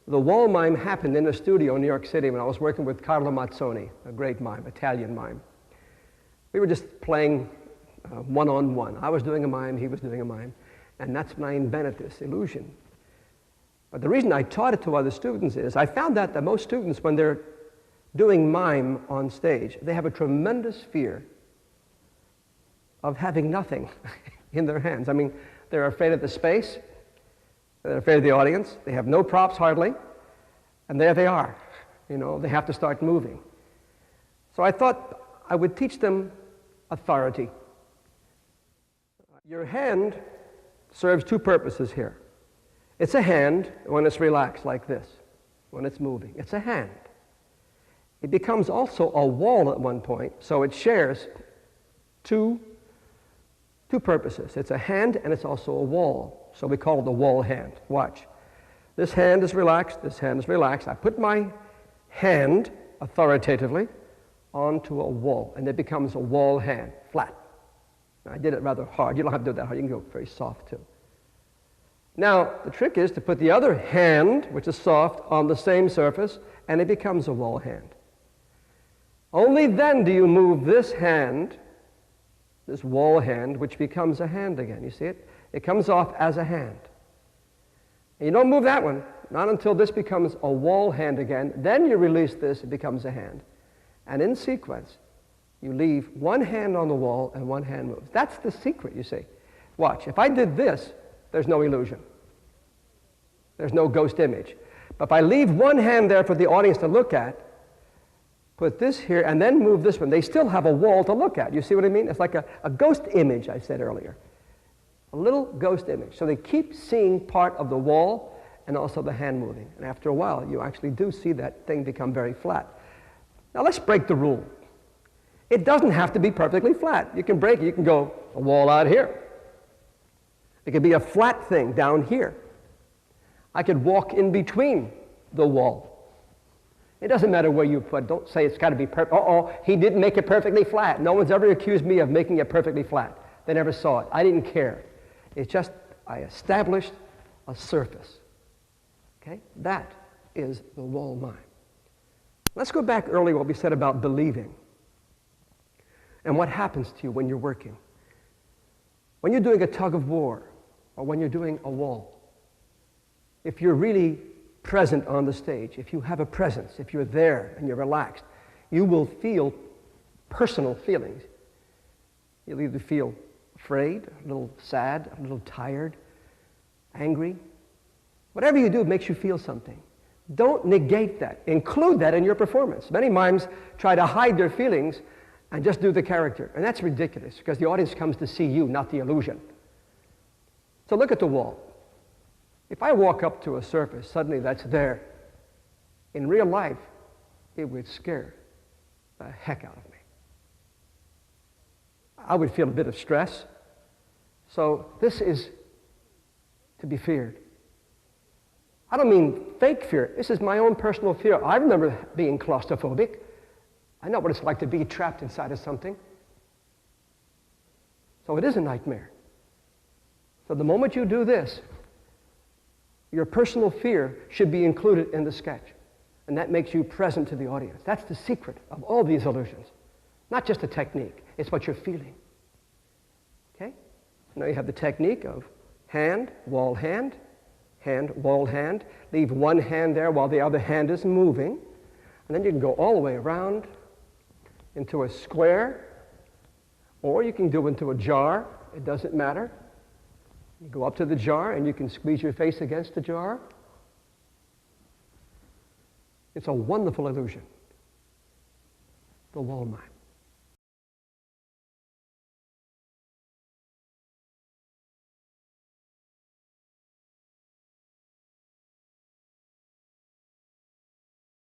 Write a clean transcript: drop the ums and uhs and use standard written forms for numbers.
The wall mime happened in a studio in New York City when I was working with Carlo Mazzoni, a great mime, Italian mime. We were just playing one-on-one. I was doing a mime, he was doing a mime, and that's when I invented this illusion. But the reason I taught it to other students is I found out that most students, when they're doing mime on stage, they have a tremendous fear of having nothing in their hands. I mean, they're afraid of the space, they're afraid of the audience, they have no props hardly, and there they are. You know, they have to start moving. So I thought I would teach them authority. Your hand serves two purposes here. It's a hand when it's relaxed like this, when it's moving. It's a hand. It becomes also a wall at one point, so it shares two purposes. It's a hand and it's also a wall, so we call it the wall hand. Watch. This hand is relaxed, this hand is relaxed. I put my hand authoritatively onto a wall, and it becomes a wall hand, flat. Now, I did it rather hard. You don't have to do that hard. You can go very soft too. Now, the trick is to put the other hand, which is soft, on the same surface, and it becomes a wall hand. Only then do you move this hand, this wall hand, which becomes a hand again. You see it? It comes off as a hand. And you don't move that one, not until this becomes a wall hand again. Then you release this, it becomes a hand. And in sequence, you leave one hand on the wall and one hand moves. That's the secret, you see. Watch. If I did this, there's no illusion. There's no ghost image. But if I leave one hand there for the audience to look at, put this here, and then move this one, they still have a wall to look at. You see what I mean? It's like a ghost image, I said earlier. A little ghost image. So they keep seeing part of the wall and also the hand moving. And after a while, you actually do see that thing become very flat. Now let's break the rule. It doesn't have to be perfectly flat. You can break it. You can go a wall out here. It could be a flat thing down here. I could walk in between the wall. It doesn't matter where you put. Don't say it's got to be perfect. Uh-oh, he didn't make it perfectly flat. No one's ever accused me of making it perfectly flat. They never saw it. I didn't care. It's just I established a surface. Okay? That is the wall mime. Let's go back earlier what we said about believing and what happens to you when you're working. When you're doing a tug of war or when you're doing a wall, if you're really present on the stage, if you have a presence, if you're there and you're relaxed, you will feel personal feelings. You'll either feel afraid, a little sad, a little tired, angry. Whatever you do makes you feel something. Don't negate that. Include that in your performance. Many mimes try to hide their feelings and just do the character. And that's ridiculous because the audience comes to see you, not the illusion. So look at the wall. If I walk up to a surface, suddenly that's there. In real life, it would scare the heck out of me. I would feel a bit of stress. So this is to be feared. I don't mean fake fear. This is my own personal fear. I remember being claustrophobic. I know what it's like to be trapped inside of something. So it is a nightmare. So the moment you do this, your personal fear should be included in the sketch. And that makes you present to the audience. That's the secret of all these illusions. Not just a technique, it's what you're feeling. Okay? Now you have the technique of hand, wall hand, hand, wall hand. Leave one hand there while the other hand is moving. And then you can go all the way around into a square, or you can go into a jar. It doesn't matter. You go up to the jar and you can squeeze your face against the jar. It's a wonderful illusion. The wall mime.